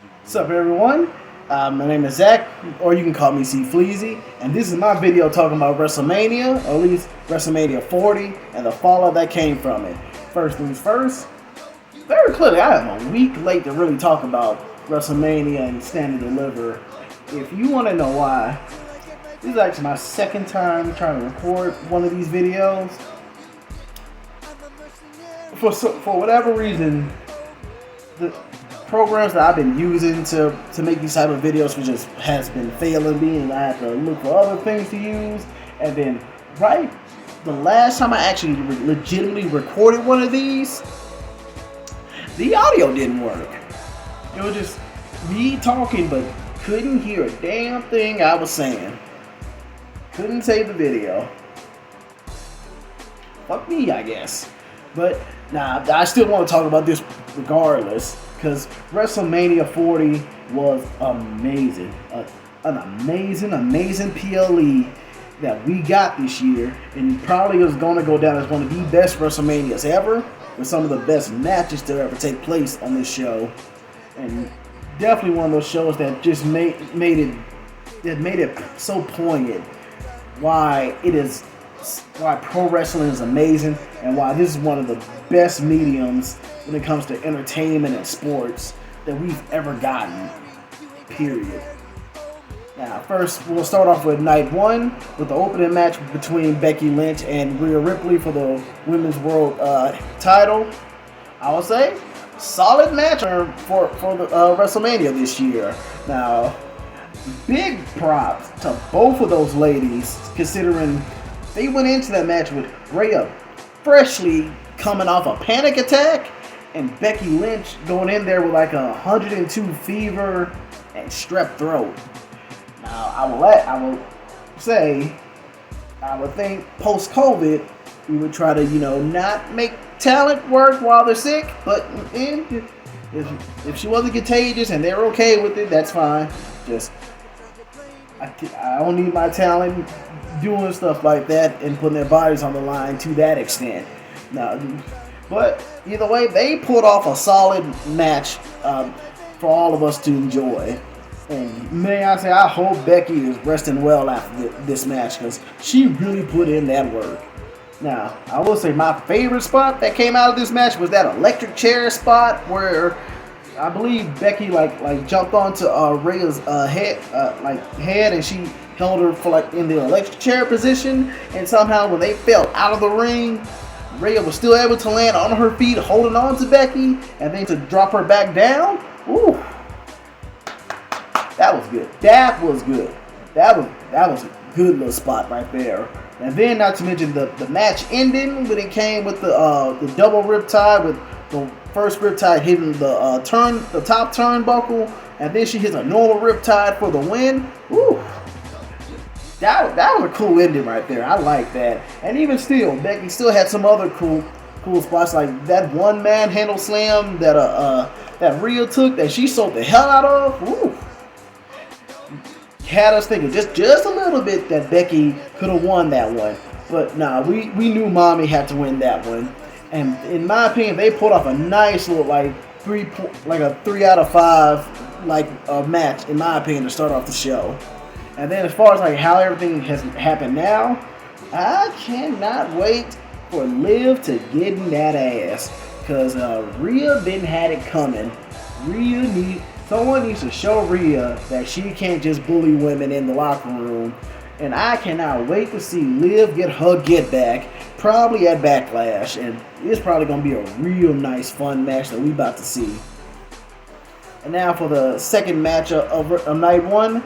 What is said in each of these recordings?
What's up, everyone? My name is Zach, or you can call me C Fleazy, and this is my video talking about WrestleMania, or at least WrestleMania 40, and the fallout that came from it. First things first, very clearly, I am a week late to really talk about WrestleMania and Stand and Deliver. If you want to know why, this is actually my second time trying to record one of these videos. For whatever reason, the programs that I've been using to make these type of videos just has been failing me, and I have to look for other things to use. And then, right, the last time I actually legitimately recorded one of these, the audio didn't work. It was just me talking, but couldn't hear a damn thing I was saying. Couldn't save the video. Fuck me, I guess. But nah, I still want to talk about this regardless, because WrestleMania 40 was amazing. An amazing PLE that we got this year, and probably is going to go down as one of the best WrestleManias ever, with some of the best matches to ever take place on this show. And definitely one of those shows that just made it so poignant why pro wrestling is amazing, and why this is one of the best mediums when it comes to entertainment and sports that we've ever gotten, period. Now, first, we'll start off with night one with the opening match between Becky Lynch and Rhea Ripley for the Women's World title. I would say, solid match for the WrestleMania this year. Now, big props to both of those ladies, considering they went into that match with Rhea freshly coming off a panic attack, and Becky Lynch going in there with like 102 fever and strep throat. Now, I would think post-COVID, we would try to, not make talent work while they're sick, but if she wasn't contagious and they're okay with it, that's fine. Just, I don't need my talent doing stuff like that and putting their bodies on the line to that extent. Now, but either way, they pulled off a solid match for all of us to enjoy. And may I say, I hope Becky is resting well after this match, because she really put in that work. Now, I will say my favorite spot that came out of this match was that electric chair spot where I believe Becky like jumped onto Rhea's head, and she held her for in the electric chair position, and somehow when they fell out of the ring, Rhea was still able to land on her feet, holding on to Becky, and then to drop her back down. Ooh, that was good. That was a good little spot right there. And then, not to mention the match ending when it came with the double riptide, with the first riptide hitting the top turnbuckle, and then she hits a normal riptide for the win. Ooh. That was a cool ending right there. I like that. And even still, Becky still had some other cool spots, like that one man handle slam that Rhea took that she sold the hell out of. Ooh. Had us thinking just a little bit that Becky could have won that one. But nah, we knew Mommy had to win that one. And in my opinion, they pulled off a nice little a 3 out of 5 match, in my opinion, to start off the show. And then as far as how everything has happened now, I cannot wait for Liv to get in that ass, because Rhea didn't had it coming. Someone needs to show Rhea that she can't just bully women in the locker room. And I cannot wait to see Liv get her get back, probably at Backlash, and it's probably going to be a real nice fun match that we about to see. And now for the second match of night one,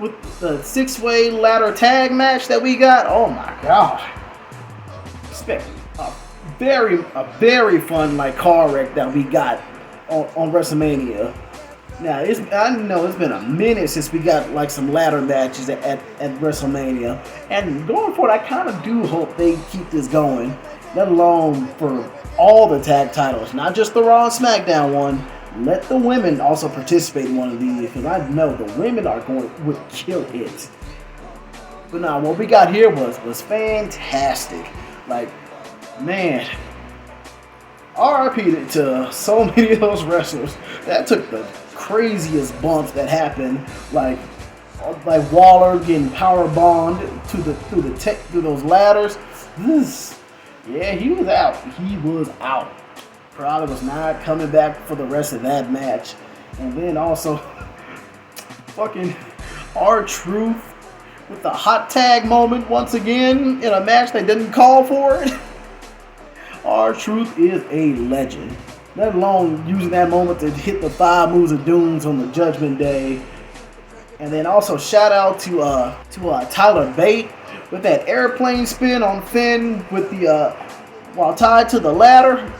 with the 6-way ladder tag match that we got. Oh my god. Expect a very fun car wreck that we got on WrestleMania. Now, I know it's been a minute since we got some ladder matches at WrestleMania, and going forward, I kind of do hope they keep this going, let alone for all the tag titles, not just the Raw and SmackDown one. Let the women also participate in one of these, because I know the women would kill it. But now, what we got here was fantastic. Man, RIP to so many of those wrestlers that took the craziest bumps that happened, like Waller getting power bombed through those ladders. Yeah, he was out. He was out. Probably was not coming back for the rest of that match. And then also, fucking R-Truth with the hot tag moment once again in a match they didn't call for it. R-Truth is a legend. Let alone using that moment to hit the 5 moves of dooms on the Judgment Day. And then also shout out to Tyler Bate with that airplane spin on Finn with the while tied to the ladder.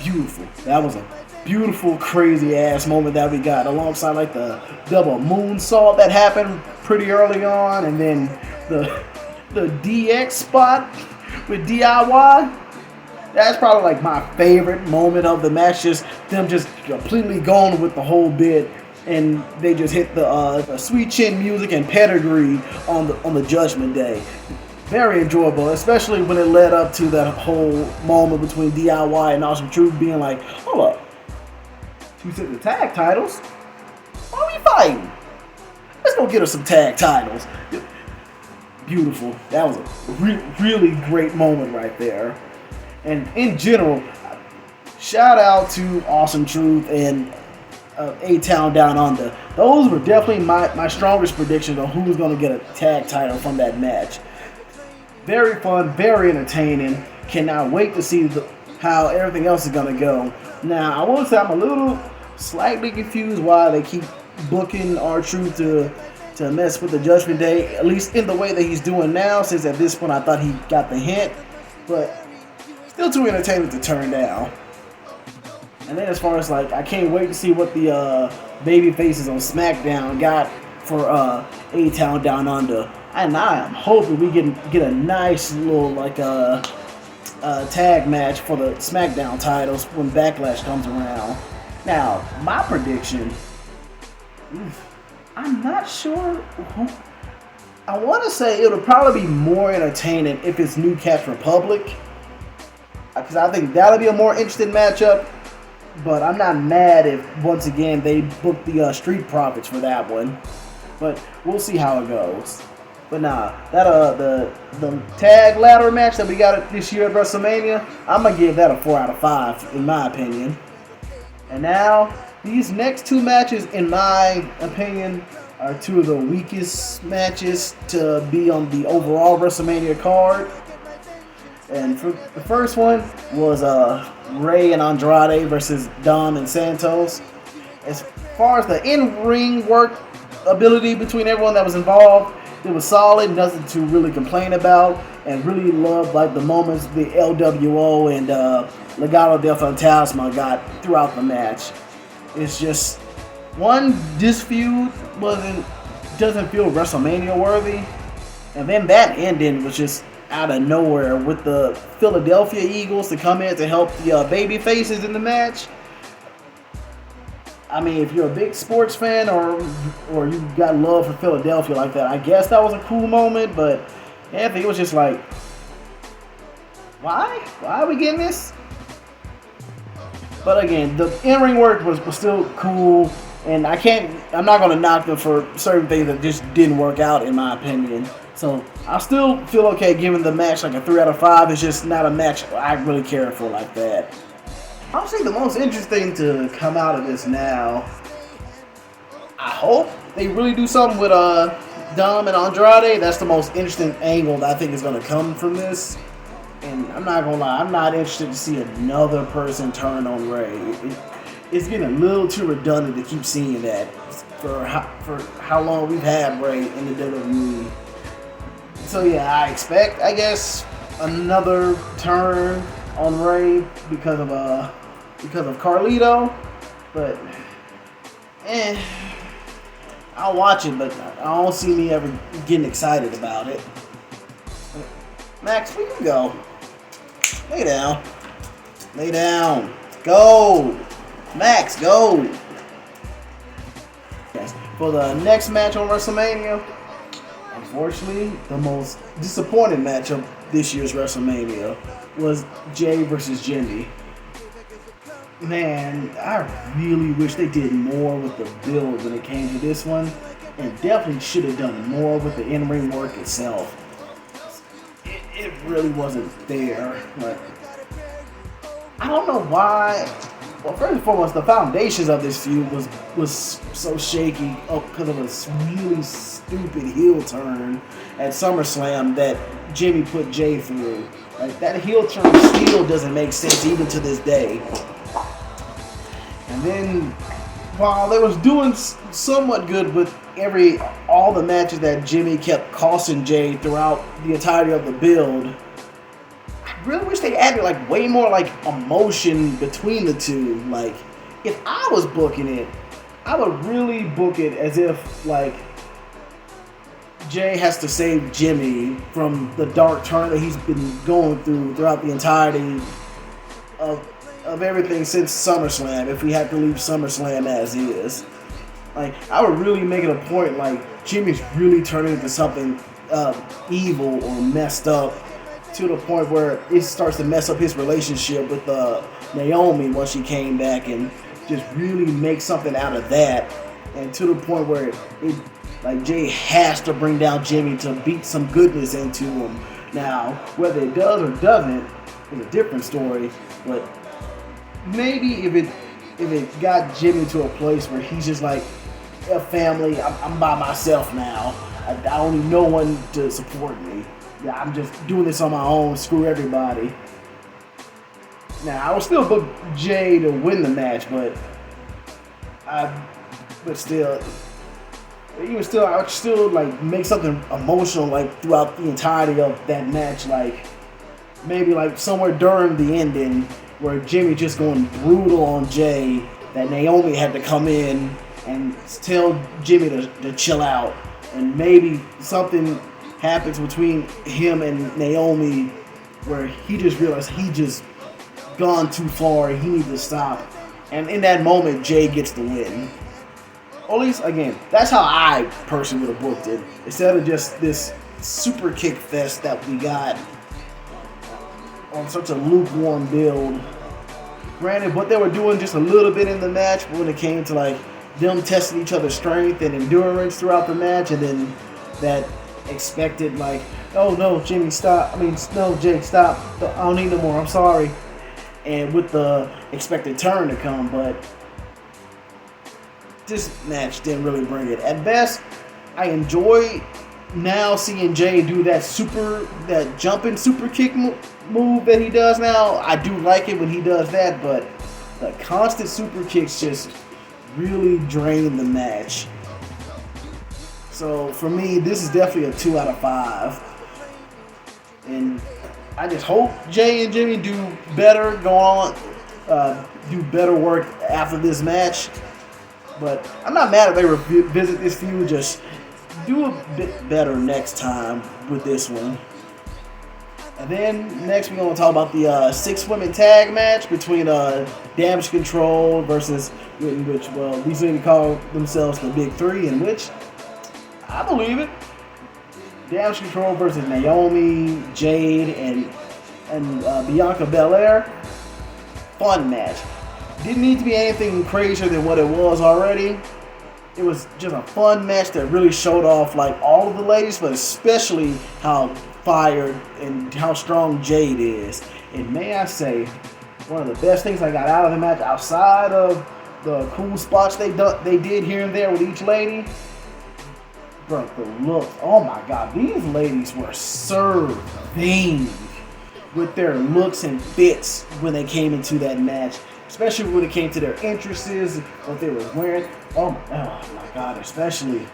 Beautiful. That was a beautiful, crazy ass moment that we got, alongside like the double moonsault that happened pretty early on, and then the DX spot with DIY. That's probably like my favorite moment of the match. Just them just completely going with the whole bit, and they just hit the Sweet Chin music and pedigree on the Judgment Day. Very enjoyable, especially when it led up to that whole moment between DIY and R-Truth being like, hold up, you said the tag titles? Why are we fighting? Let's go get us some tag titles. Beautiful. That was a really great moment right there. And in general, shout out to Awesome Truth and A-Town Down Under. Those were definitely my strongest predictions on who was going to get a tag title from that match. Very fun, very entertaining. Cannot wait to see how everything else is going to go. Now, I will say I'm a little slightly confused why they keep booking R-Truth to mess with the Judgment Day, at least in the way that he's doing now, since at this point I thought he got the hint. But still too entertaining to turn down. And then as far as like, I can't wait to see what the baby faces on SmackDown got for A-Town Down Under. And I am hoping we get a nice little like tag match for the SmackDown titles when Backlash comes around. Now, my prediction, I'm not sure who. I want to say it'll probably be more entertaining if it's New Catch Republic, because I think that'll be a more interesting matchup. But I'm not mad if once again they book the Street Profits for that one. But we'll see how it goes. But nah, that the tag ladder match that we got this year at WrestleMania, I'm gonna give that a 4 out of 5 in my opinion. And now these next 2 matches, in my opinion, are 2 of the weakest matches to be on the overall WrestleMania card. And for the first one was Rey and Andrade versus Dom and Santos. As far as the in-ring work ability between everyone that was involved, it was solid, nothing to really complain about, and really loved like the moments the LWO and Legado del Fantasma got throughout the match. It's just this feud doesn't feel WrestleMania worthy, and then that ending was just out of nowhere with the Philadelphia Eagles to come in to help the baby faces in the match. I mean, if you're a big sports fan or you got love for Philadelphia like that, I guess that was a cool moment. But Anthony, it was just like, why are we getting this? But again, the in-ring work was still cool, and I'm not gonna knock them for certain things that just didn't work out in my opinion. So I still feel okay giving the match like a 3 out of 5. It's just not a match I really care for like that. I'll say the most interesting to come out of this now, I hope they really do something with Dom and Andrade. That's the most interesting angle that I think is going to come from this. And I'm not going to lie, I'm not interested to see another person turn on Rey. It's getting a little too redundant to keep seeing that for how long we've had Rey in the WWE. So yeah, I expect, I guess, another turn on Rey because of Carlito, but I'll watch it, but I don't see me ever getting excited about it. Max, where you go? Lay down, go, Max, go. Yes. For the next match on WrestleMania, unfortunately, the most disappointing match of this year's WrestleMania was Jay versus Jindy. Man, I really wish they did more with the build when it came to this one, and definitely should have done more with the in-ring work itself. It really wasn't there. But I don't know why. Well, first and foremost, the foundations of this feud was so shaky because of a really stupid heel turn at SummerSlam that Jimmy put Jay through. Like, that heel turn still doesn't make sense even to this day. And then, while they was doing somewhat good with all the matches that Jimmy kept costing Jay throughout the entirety of the build, I really wish they added like way more like emotion between the two. Like, if I was booking it, I would really book it as if like Jay has to save Jimmy from the dark turn that he's been going throughout the entirety of everything since SummerSlam, if we have to leave SummerSlam as is. Like, I would really make it a point, like, Jimmy's really turning into something evil or messed up to the point where it starts to mess up his relationship with Naomi once she came back, and just really make something out of that, and to the point where like Jay has to bring down Jimmy to beat some goodness into him. Now, whether it does or doesn't is a different story, but maybe if it got Jimmy to a place where he's just like, a family, I'm by myself now. I don't need no one to support me. Yeah, I'm just doing this on my own. Screw everybody. Now, I will still book Jay to win the match, but still, I would still like make something emotional like throughout the entirety of that match. Like, maybe like somewhere during the ending where Jimmy just going brutal on Jay, that Naomi had to come in and tell Jimmy to chill out, and maybe something happens between him and Naomi where he just realized he just gone too far and he needs to stop, and in that moment Jay gets the win. Or at least, again, that's how I personally would have booked it, instead of just this super kick fest that we got on such a lukewarm build. Granted, what they were doing just a little bit in the match when it came to like them testing each other's strength and endurance throughout the match, and then that expected like, oh no, Jimmy, stop. No, Jake, stop. I don't need no more. I'm sorry. And with the expected turn to come, but this match didn't really bring it. At best, I enjoy now seeing Jay do that jumping super kick move that he does now. I do like it when he does that, but the constant super kicks just really drain the match. So for me, this is definitely a 2 out of 5. And I just hope Jay and Jimmy do better do better work after this match. But I'm not mad if they revisit this feud. Just do a bit better next time with this one. And then next we're going to talk about the 6-women tag match between Damage Control versus, which, well, these ladies call themselves the Big Three, in which I believe it. Damage Control versus Naomi, Jade, and Bianca Belair. Fun match. Didn't need to be anything crazier than what it was already. It was just a fun match that really showed off like all of the ladies, but especially how fired and how strong Jade is. And may I say, one of the best things I got out of the match, outside of the cool spots they did here and there with each lady, bro, the look. Oh my God, these ladies were serving with their looks and fits when they came into that match. Especially when it came to their interests, what they were wearing. Oh my God, especially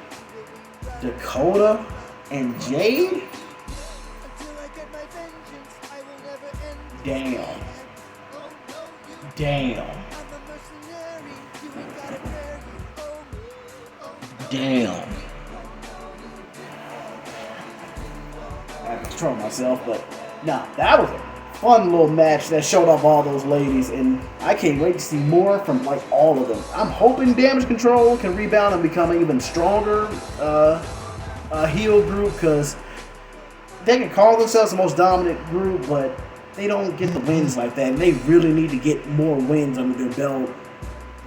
Dakota and Jade. Damn. Damn. I have to control myself, but no, that was a fun little match that showed off all those ladies, and I can't wait to see more from like all of them. I'm hoping Damage Control can rebound and become an even stronger heel group, because they can call themselves the most dominant group, but they don't get the wins like that. And they really need to get more wins under their belt.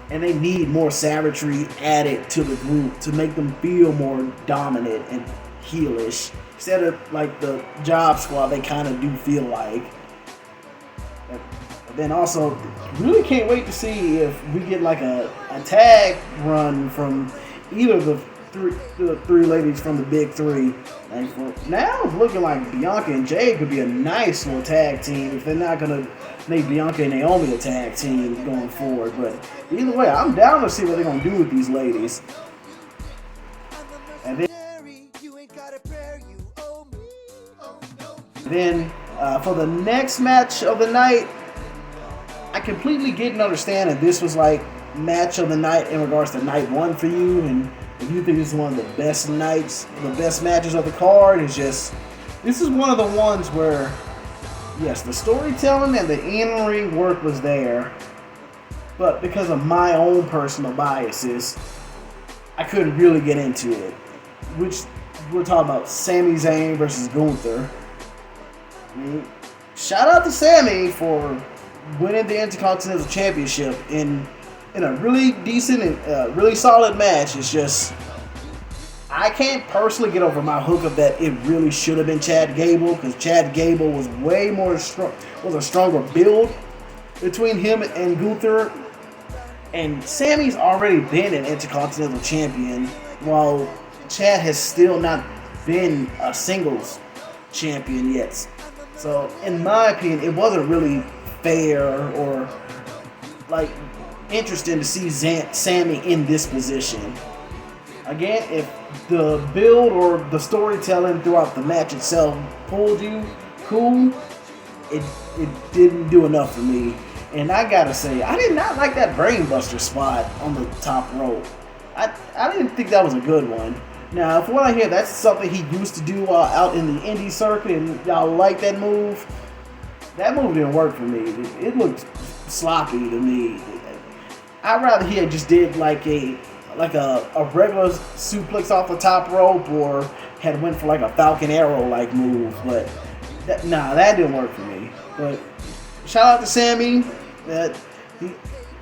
And they need more savagery added to the group to make them feel more dominant and heelish. Instead of like the Job Squad, they kind of do feel like. And then also, really can't wait to see if we get like a tag run from either of the three ladies from the big three. And for now, it's looking like Bianca and Jade could be a nice little tag team if they're not going to make Bianca and Naomi a tag team going forward. But either way, I'm down to see what they're going to do with these ladies. And then for the next match of the night, I completely get and understand that this was like match of the night in regards to night one for you, and if you think this is one of the best nights, the best matches of the card, it's just, this is one of the ones where, yes, the storytelling and the in-ring work was there, but because of my own personal biases, I couldn't really get into it. Which, we're talking about Sami Zayn versus Gunther. I mean, shout out to Sami for winning the Intercontinental Championship in a really decent and really solid match. It's just, I can't personally get over my hook of that it really should have been Chad Gable, because Chad Gable was way more was a stronger build between him and Gunther. And Sammy's already been an Intercontinental Champion, while Chad has still not been a singles champion yet. So, in my opinion, it wasn't really fair or like interesting to see Sammy in this position. Again, if the build or the storytelling throughout the match itself pulled you, cool. It didn't do enough for me. And I gotta say, I did not like that brainbuster spot on the top rope. I didn't think that was a good one. Now, from what I hear, that's something he used to do out in the indie circuit, and y'all like that move. That move didn't work for me. It looked sloppy to me. I'd rather he had just did like a regular suplex off the top rope, or had went for like a Falcon Arrow like move. But that didn't work for me. But shout out to Sammy.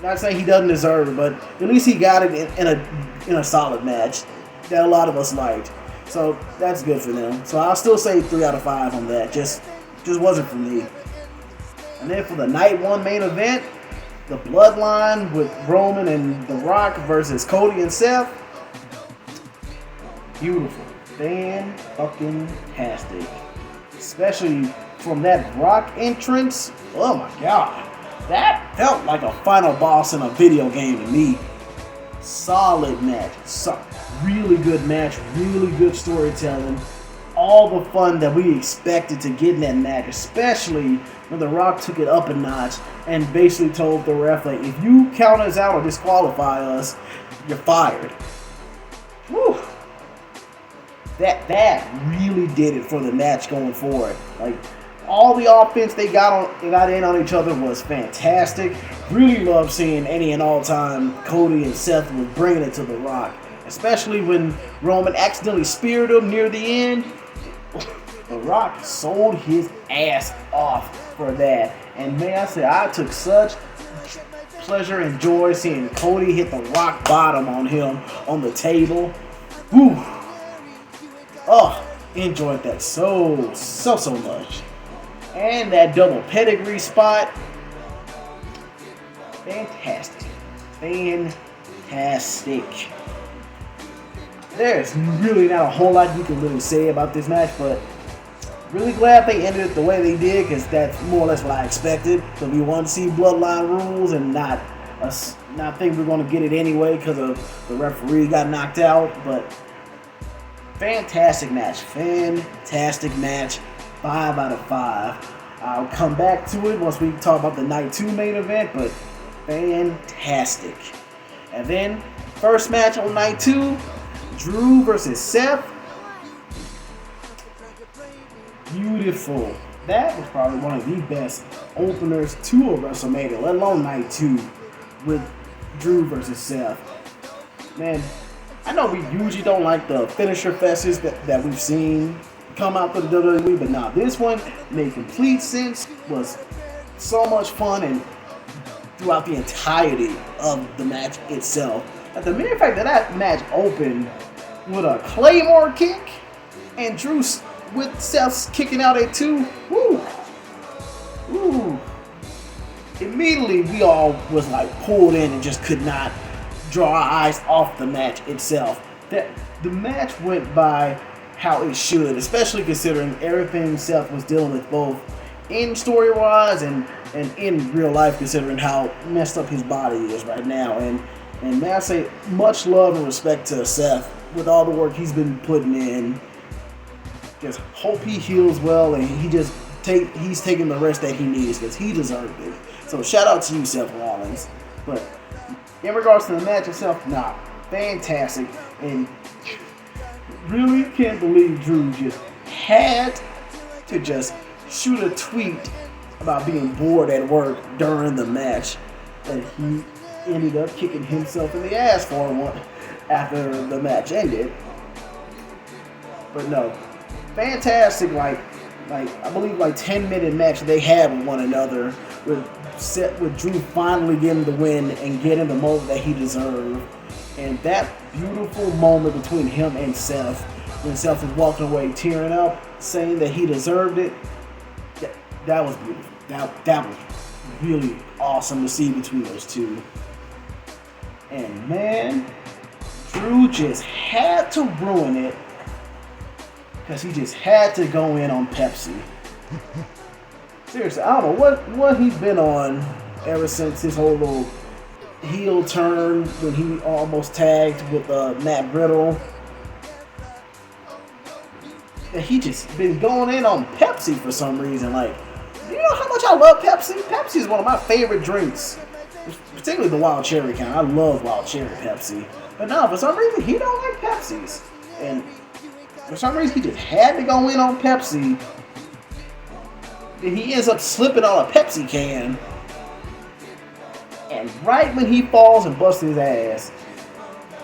Not saying he doesn't deserve it, but at least he got it in a solid match that a lot of us liked. So that's good for them. So I'll still say 3 out of 5 on that. Just wasn't for me. And then for the night one main event, the Bloodline with Roman and The Rock versus Cody and Seth. Beautiful. Fan-fucking-tastic. Especially from that Rock entrance. Oh my god. That felt like a final boss in a video game to me. Solid match. Really good match. Really good storytelling. All the fun that we expected to get in that match, especially when The Rock took it up a notch and basically told the ref, like, if you count us out or disqualify us, you're fired. Whew. That really did it for the match going forward. Like, all the offense they got in on each other was fantastic. Really love seeing any and all time Cody and Seth was bringing it to The Rock, especially when Roman accidentally speared him near the end. The Rock sold his ass off for that. And may I say, I took such pleasure and joy seeing Cody hit the rock bottom on him on the table. Whew. Oh, enjoyed that so much. And that double pedigree spot. Fantastic. There's really not a whole lot you can really say about this match, but really glad they ended it the way they did, because that's more or less what I expected. So we want to see Bloodline rules and not think we're going to get it anyway because of the referee got knocked out. But fantastic match. 5 out of 5. I'll come back to it once we talk about the night 2 main event, but fantastic. And then, first match on night 2, Drew versus Seth. Beautiful. That was probably one of the best openers to a WrestleMania, let alone night 2, with Drew versus Seth. Man, I know we usually don't like the finisher fests that we've seen come out for the WWE, but now this one made complete sense. was so much fun and throughout the entirety of the match itself. And the mere fact that that match opened with a Claymore kick and Drew with Seth kicking out at 2, woo. Immediately we all was like pulled in and just could not draw our eyes off the match itself. That the match went by how it should, especially considering everything Seth was dealing with both in story-wise and in real life, considering how messed up his body is right now. And may I say, much love and respect to Seth with all the work he's been putting in. Just hope he heals well and he's taking the rest that he needs because he deserved it. So shout out to you, Seth Rollins. But in regards to the match itself, fantastic. And really can't believe Drew just had to just shoot a tweet about being bored at work during the match, and he ended up kicking himself in the ass for one after the match ended. But no, fantastic, like I believe 10-minute match they had with one another with Drew finally getting the win and getting the moment that he deserved. And that beautiful moment between him and Seth, when Seth was walking away tearing up, saying that he deserved it, that was beautiful. That was really awesome to see between those two. And man, Drew just had to ruin it because he just had to go in on Pepsi. Seriously, I don't know what he's been on ever since his whole little heel turn when he almost tagged with Matt Riddle. And he just been going in on Pepsi for some reason. Like, do you know how much I love Pepsi? Pepsi is one of my favorite drinks, particularly the wild cherry kind. I love wild cherry Pepsi. But no, for some reason he don't like Pepsis, and for some reason he just had to go in on Pepsi. And he ends up slipping on a Pepsi can. And right when he falls and busts his ass,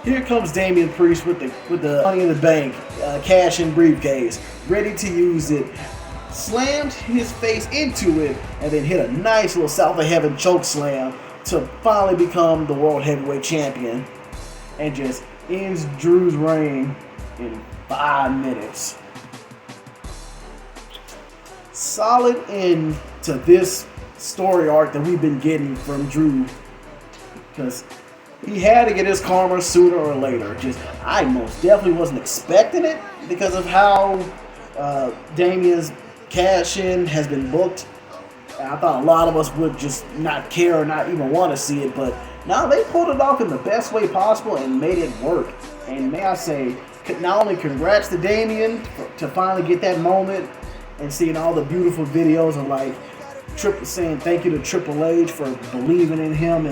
here comes Damian Priest with the Money in the Bank cash-in briefcase, ready to use it. Slams his face into it, and then hit a nice little South of Heaven choke slam to finally become the World Heavyweight Champion, and just ends Drew's reign in 5 minutes. Solid end to this story arc that we've been getting from Drew, because he had to get his karma sooner or later. I most definitely wasn't expecting it because of how Damian's cash-in has been booked. And I thought a lot of us would just not care or not even want to see it, but now they pulled it off in the best way possible and made it work. And may I say, not only congrats to Damian to finally get that moment and seeing all the beautiful videos of saying thank you to Triple H for believing in him,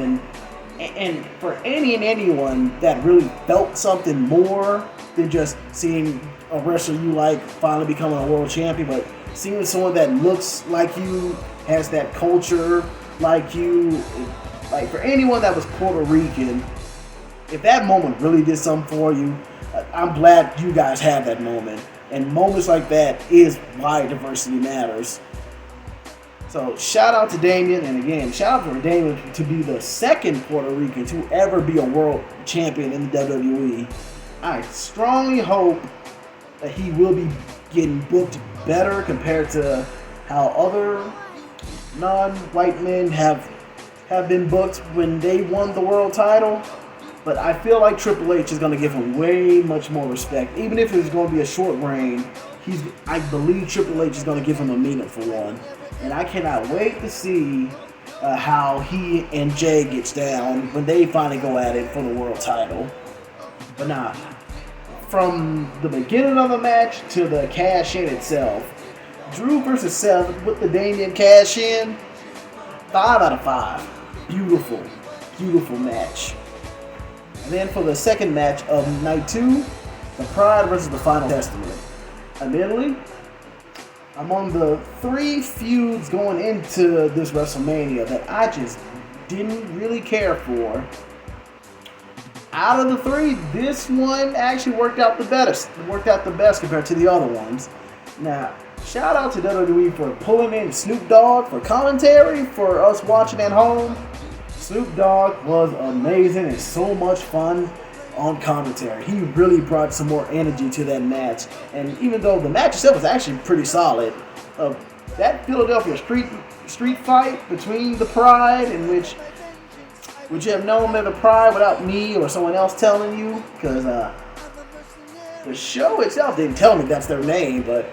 and for anyone that really felt something more than just seeing a wrestler you like finally becoming a world champion, but seeing someone that looks like you, has that culture like you. Like, for anyone that was Puerto Rican, if that moment really did something for you, I'm glad you guys have that moment. And moments like that is why diversity matters. So shout out to Damian, and again, shout out for Damian to be the second Puerto Rican to ever be a world champion in the WWE. I strongly hope that he will be getting booked better compared to how other non-white men have been booked when they won the world title. But I feel like Triple H is going to give him way much more respect. Even if it's going to be a short reign, I believe Triple H is going to give him a meaningful one. And I cannot wait to see how he and Jay gets down when they finally go at it for the world title. But nah, from the beginning of the match to the cash-in itself, Drew versus Seth with the Damian cash-in, 5 out of 5. Beautiful, beautiful match. And then for the second match of night 2, the Pride versus the Final Testament. Admittedly, among the 3 feuds going into this WrestleMania that I just didn't really care for, out of the 3, this one actually worked out the best compared to the other ones. Now, shout out to WWE for pulling in Snoop Dogg for commentary for us watching at home. Snoop Dogg was amazing and so much fun on commentary. He really brought some more energy to that match. And even though the match itself was actually pretty solid, that Philadelphia street fight between the Pride, in which would you have known they're the Pride without me or someone else telling you? Because the show itself didn't tell me that's their name, but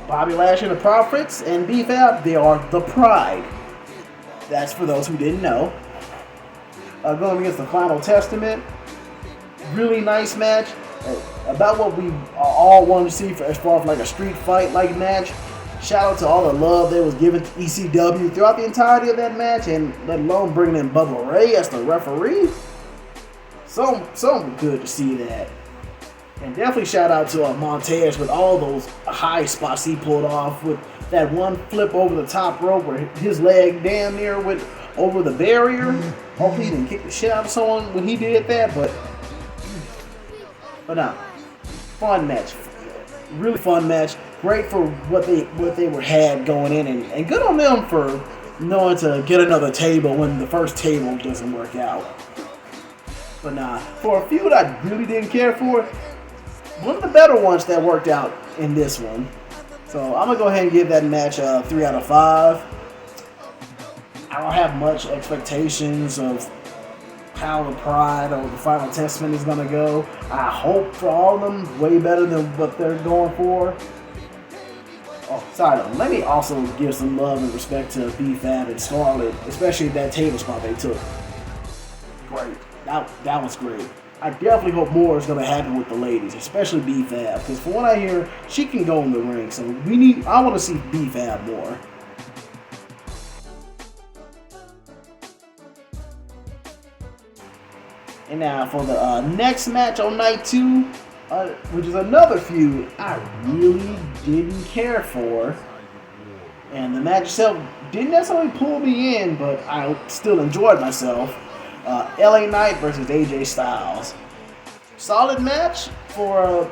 Bobby Lashley and the Profits and B-Fab, they are the Pride. That's for those who didn't know. Going against the Final Testament. Really nice match. About what we all wanted to see as far as like a street fight like match. Shout out to all the love they was given to ECW throughout the entirety of that match, and let alone bringing in Bubba Ray as the referee. So good to see that. And definitely shout out to Montez with all those high spots he pulled off, with that one flip over the top rope where his leg damn near went over the barrier. Hopefully he didn't kick the shit out of someone when he did that, but no. Fun match. Really fun match. Great for what they were had going in, and good on them for knowing to get another table when the first table doesn't work out. But for a feud I really didn't care for, one of the better ones that worked out in this one. So I'm going to go ahead and give that match a 3 out of 5. I don't have much expectations of how the Pride or the Final Testament is going to go. I hope for all of them way better than what they're going for. Oh, sorry though. Let me also give some love and respect to B-Fab and Scarlett, especially that table spot they took. Great. That was great. I definitely hope more is going to happen with the ladies, especially B-Fab, because from what I hear, she can go in the ring. So I want to see B-Fab more. And now for the next match on night 2, which is another feud I really didn't care for. And the match itself didn't necessarily pull me in, but I still enjoyed myself. LA Knight versus AJ Styles. Solid match for a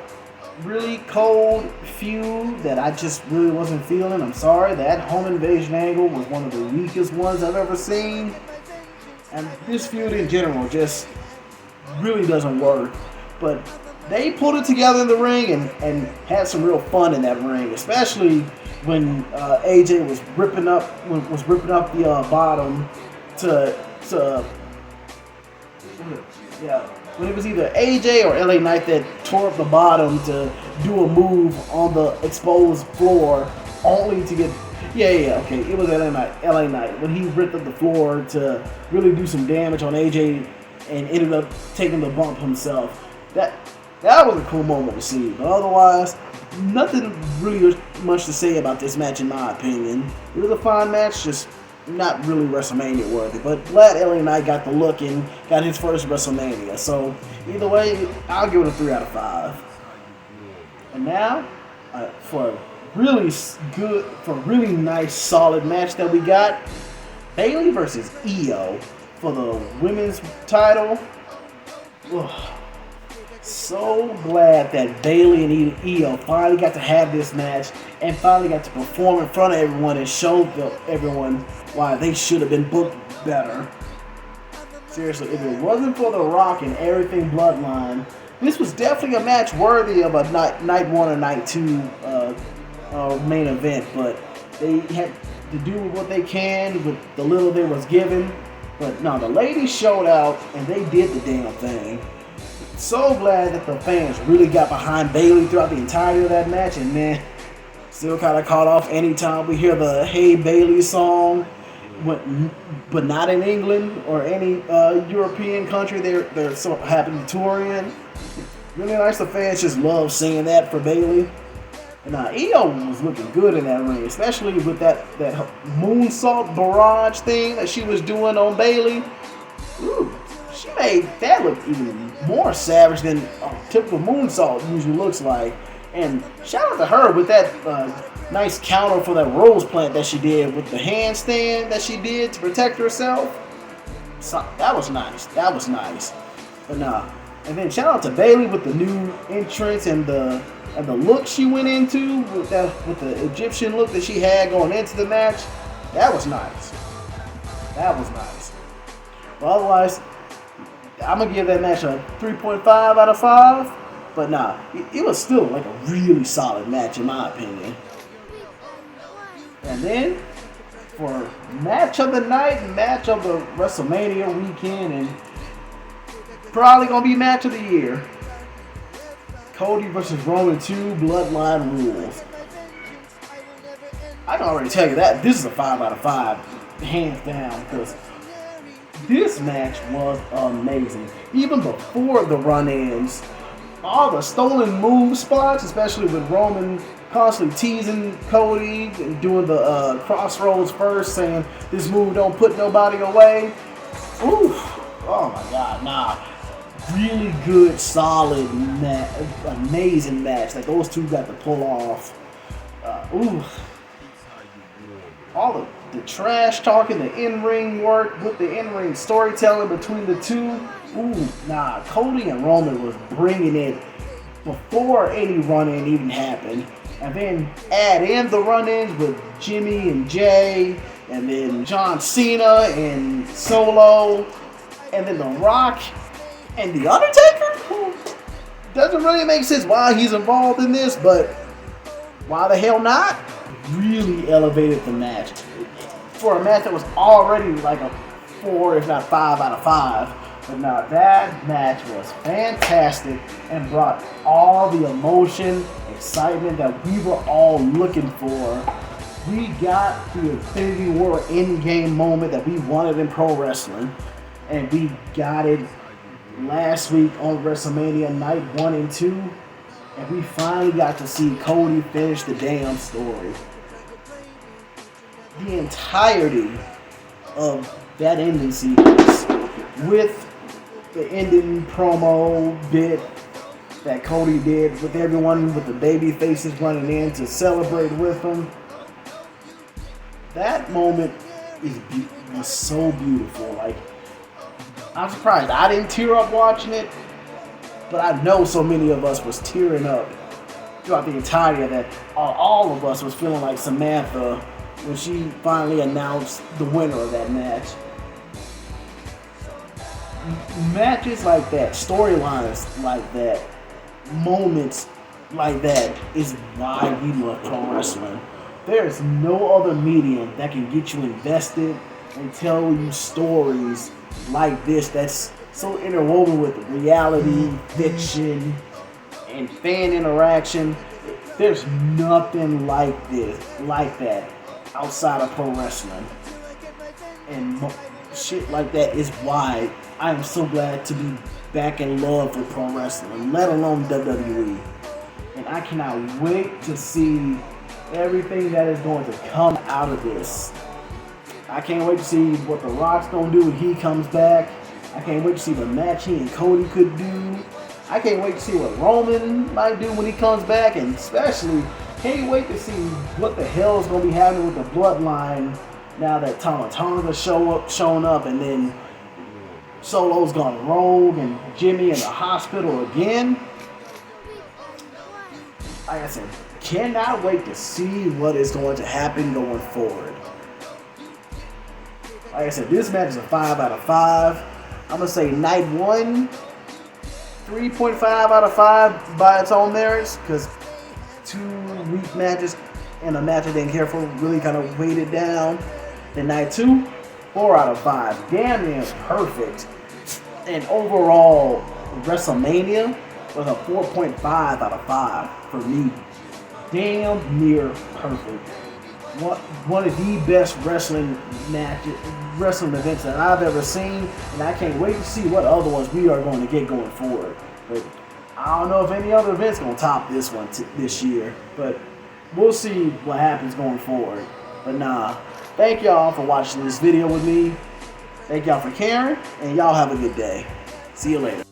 really cold feud that I just really wasn't feeling. I'm sorry, that home invasion angle was one of the weakest ones I've ever seen. And this feud in general just really doesn't work. But they pulled it together in the ring and had some real fun in that ring, especially when AJ was ripping up the bottom when it was either AJ or LA Knight that tore up the bottom to do a move on the exposed floor, only to get it was LA Knight when he ripped up the floor to really do some damage on AJ and ended up taking the bump himself. That was a cool moment to see, but otherwise, nothing really much to say about this match in my opinion. It was a fine match, just not really WrestleMania worthy, but glad LA Knight got the look and got his first WrestleMania. So either way, I'll give it a 3 out of 5. And now, for a really nice, solid match that we got, Bayley versus Io for the women's title. Ugh. So glad that Bayley and Io finally got to have this match and finally got to perform in front of everyone and show everyone why they should have been booked better. Seriously, if it wasn't for The Rock and Everything Bloodline, this was definitely a match worthy of a night 1 or night 2 main event, but they had to do what they can with the little they was given. But no, the ladies showed out and they did the damn thing. So glad that the fans really got behind Bayley throughout the entirety of that match, and man, still kind of caught off anytime we hear the Hey Bayley song, but not in England or any European country they're so happy to tour in. Really nice, the fans just love singing that for Bayley. And Io was looking good in that ring, especially with that moonsault barrage thing that she was doing on Bayley. Ooh, she made that look even more savage than a typical moonsault usually looks like. And shout out to her with that nice counter for that rose plant that she did with the handstand that she did to protect herself. So that was nice. But And then shout out to Bayley with the new entrance and the look she went into with the Egyptian look that she had going into the match. That was nice. That was nice. Well, otherwise, I'm gonna give that match a 3.5 out of 5. But nah, it was still like a really solid match in my opinion. And then for match of the night, match of the WrestleMania weekend, and probably gonna be match of the year. Cody versus Roman 2 Bloodline Rules. I can already tell you that this is a 5 out of 5, hands down, because this match was amazing. Even before the run-ins, all the stolen move spots, especially with Roman constantly teasing Cody and doing the crossroads first, saying this move don't put nobody away. Oof. Oh my God, nah. Really good, solid, amazing match that those two got to pull off. All the trash talking, the in-ring work with the in-ring storytelling between the two. Nah, Cody and Roman was bringing it before any run-in even happened. And then add in the run-ins with Jimmy and Jay, and then John Cena and Solo, and then The Rock and The Undertaker? Doesn't really make sense why he's involved in this, but why the hell not? Really elevated the match. For a match that was already like a 4, if not 5 out of 5. But now that match was fantastic and brought all the emotion, excitement that we were all looking for. We got the Infinity War in-game moment that we wanted in pro wrestling, and we got it last week on WrestleMania night 1 and 2, and we finally got to see Cody finish the damn story. The entirety of that ending sequence with the ending promo bit that Cody did with everyone with the baby faces running in to celebrate with him. That moment was so beautiful. Like, I'm surprised I didn't tear up watching it, but I know so many of us was tearing up throughout the entirety of that. All of us was feeling like Samantha when she finally announced the winner of that match. Matches like that, storylines like that, moments like that is why we love pro wrestling. There is no other medium that can get you invested and tell you stories like this that's so interwoven with reality, fiction, and fan interaction. There's nothing like that outside of pro wrestling. And shit like that is why I am so glad to be back in love with pro wrestling, let alone WWE. And I cannot wait to see everything that is going to come out of this. I can't wait to see what The Rock's going to do when he comes back. I can't wait to see the match he and Cody could do. I can't wait to see what Roman might do when he comes back. And especially, can't wait to see what the hell is going to be happening with the Bloodline now that Tama Tonga's shown up, and then Solo's gone rogue and Jimmy in the hospital again. Like I said, cannot wait to see what is going to happen going forward. Like I said, this match is a 5 out of 5. I'm going to say night 1, 3.5 out of 5 by its own merits, because 2 weak matches and a match I didn't care for really kind of weighed it down. Then night 2, 4 out of 5. Damn near perfect. And overall, WrestleMania was a 4.5 out of 5 for me. Damn near perfect. One of the best wrestling events that I've ever seen, and I can't wait to see what other ones we are going to get going forward. But I don't know if any other event's going to top this one this year, but we'll see what happens going forward. But nah, thank y'all for watching this video with me. Thank y'all for caring, and y'all have a good day. See you later.